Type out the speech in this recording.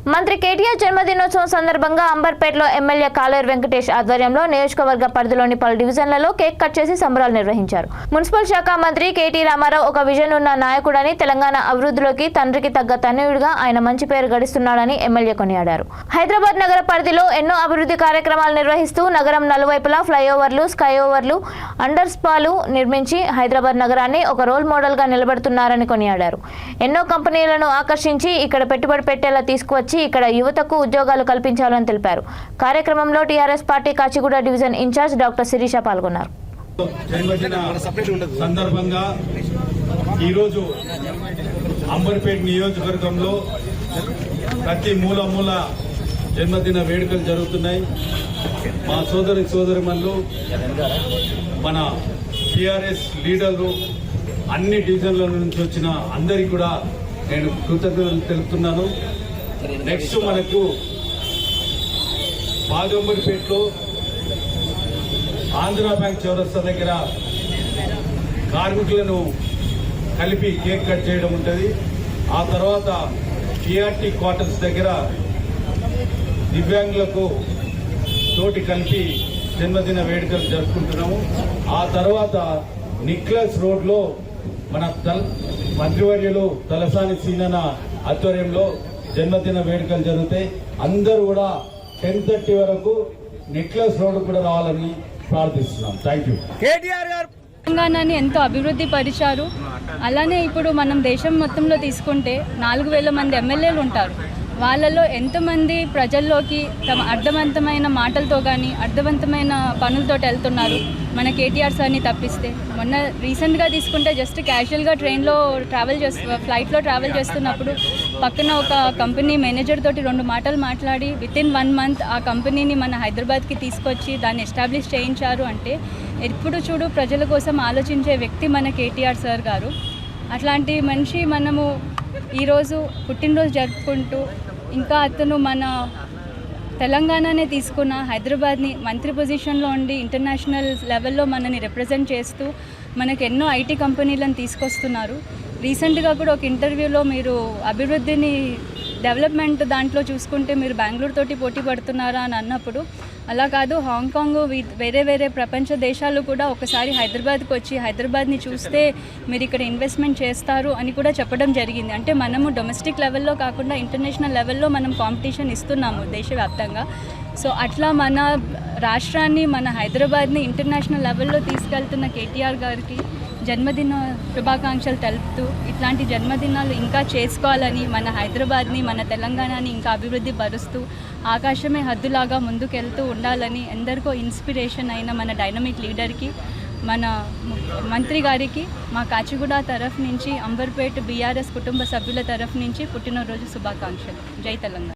మంత్రి కేటీఆర్ జన్మదినోత్సవం సందర్భంగా అంబర్పేటలో ఎమ్మెల్యే కాలేరు వెంకటేష్ ఆధ్వర్యంలో నియోజకవర్గ పరిధిలోని పలు డివిజన్లలో కేక్ కట్ చేసి సంబరాలు నిర్వహించారు. మున్సిపల్ శాఖ మంత్రి కేటీ రామారావు ఒక విజన్ ఉన్న నాయకుడని, తెలంగాణ అభివృద్ధిలోకి తండ్రికి తగ్గ తనయుడిగా ఆయన మంచి పేరు గడిస్తున్నాడని ఎమ్మెల్యే కొనియాడారు. హైదరాబాద్ నగర పరిధిలో ఎన్నో అభివృద్ధి కార్యక్రమాలు నిర్వహిస్తూ నగరం నలువైపులా ఫ్లైఓవర్లు, స్కైఓవర్లు, అండర్ స్పాలు నిర్మించి హైదరాబాద్ నగరాన్ని ఒక రోల్ మోడల్ గా నిలబెడుతున్నారని కొనియాడారు. ఎన్నో కంపెనీలను ఆకర్షించి ఇక్కడ పెట్టుబడి పెట్టేలా తీసుకువచ్చి ఇక్కడ యువతకు ఉద్యోగాలు కల్పించాలని తెలిపారు. కార్యక్రమంలో TRS party Kachiguda division incharge doctor Sirisha పాల్గొన్నారు. సందర్భంగా ఈరోజు అంబర్పేట నియోజకవర్గంలో ప్రతి మూల జన్మదిన వేడుకలు జరుగుతున్నాయి. మా సోదరిమణులు, మన టీఆర్ఎస్ లీడర్లు, అన్ని డివిజన్ల నుంచి వచ్చిన అందరికీ కూడా నేను కృతజ్ఞతలు తెలుపుతున్నాను. నెక్స్ట్ మనకు బాగంబర్పేటలో ఆంధ్ర బ్యాంక్ చౌరస్తా దగ్గర కార్మికులను కలిపి కేక్ కట్ చేయడం ఉంటుంది. ఆ తర్వాత టీఆర్టీ క్వార్టర్స్ దగ్గర దివ్యాంగులకు తోటి కలిపి జన్మదిన వేడుకలు జరుపుకుంటున్నాము. ఆ తర్వాత నిక్లెస్ రోడ్లో మన మంత్రివర్యులు తలసాని సీనన్న ఆధ్వర్యంలో జన్మదిన వేడుకలు జరుగుతాయి. అందరూ కూడా 10:30 వరకు నెక్లెస్ రోడ్ కూడా రావాలని ప్రార్థిస్తున్నాం. Thank you. కేటీఆర్ గారు తెలంగాణని ఎంతో అభివృద్ధి పరిచారు. అలానే ఇప్పుడు మనం దేశం మొత్తంలో తీసుకుంటే 4,000 మంది ఎమ్మెల్యేలు ఉంటారు. వాళ్ళలో ఎంతమంది ప్రజల్లోకి తమ అర్థవంతమైన మాటలతో కానీ అర్థవంతమైన పనులతో వెళ్తున్నారు మన కేటీఆర్ సార్ని తప్పిస్తే. మొన్న రీసెంట్గా తీసుకుంటే జస్ట్ క్యాజువల్గా ఫ్లైట్లో ట్రావెల్ చేస్తున్నప్పుడు పక్కన ఒక కంపెనీ మేనేజర్ తోటి 2 మాటలు మాట్లాడి వితిన్ 1 మంత్ ఆ కంపెనీని మన హైదరాబాద్కి తీసుకొచ్చి దాన్ని ఎస్టాబ్లిష్ చేయించారు అంటే ఎప్పుడు చూడు ప్రజల కోసం ఆలోచించే వ్యక్తి మన కేటీఆర్ సార్ గారు. అట్లాంటి మనిషి మనము ఈరోజు పుట్టినరోజు జరుపుకుంటూ ఇంకా అతను మన తెలంగాణనే తీసుకున్న హైదరాబాద్ని మంత్రి పొజిషన్లో ఉండి ఇంటర్నేషనల్ లెవెల్లో మనని రిప్రజెంట్ చేస్తూ మనకు ఎన్నో ఐటీ కంపెనీలను తీసుకొస్తున్నారు. రీసెంట్గా కూడా ఒక ఇంటర్వ్యూలో మీరు అభివృద్ధిని డెవలప్మెంట్ దాంట్లో చూసుకుంటే మీరు బెంగళూరు తోటి పోటీ పడుతున్నారా అని అన్నప్పుడు అలా కాదు, హాంకాంగ్ వేరే ప్రపంచ దేశాలు కూడా ఒకసారి హైదరాబాద్కి వచ్చి హైదరాబాద్ని చూస్తే మీరు ఇక్కడ ఇన్వెస్ట్మెంట్ చేస్తారు అని కూడా చెప్పడం జరిగింది. అంటే మనము డొమెస్టిక్ లెవెల్లో కాకుండా ఇంటర్నేషనల్ లెవెల్లో మనం కాంపిటీషన్ ఇస్తున్నాము దేశవ్యాప్తంగా. సో అట్లా మన రాష్ట్రాన్ని, మన హైదరాబాద్ని ఇంటర్నేషనల్ లెవెల్లో తీసుకెళ్తున్న కేటీఆర్ గారికి జన్మదిన శుభాకాంక్షలు తెలుపుతూ ఇట్లాంటి జన్మదినాలు ఇంకా చేసుకోవాలని, మన హైదరాబాద్ని, మన తెలంగాణని ఇంకా అభివృద్ధి పరుస్తూ ఆకాశమే హద్దులాగా ముందుకెళ్తూ ఉండాలని ఎందరికో ఇన్స్పిరేషన్ అయిన మన డైనమిక్ లీడర్కి, మన మంత్రి గారికి మా కాచిగూడ తరఫు నుంచి, అంబర్పేట బీఆర్ఎస్ కుటుంబ సభ్యుల తరఫు నుంచి పుట్టినరోజు శుభాకాంక్షలు. జై తెలంగాణ.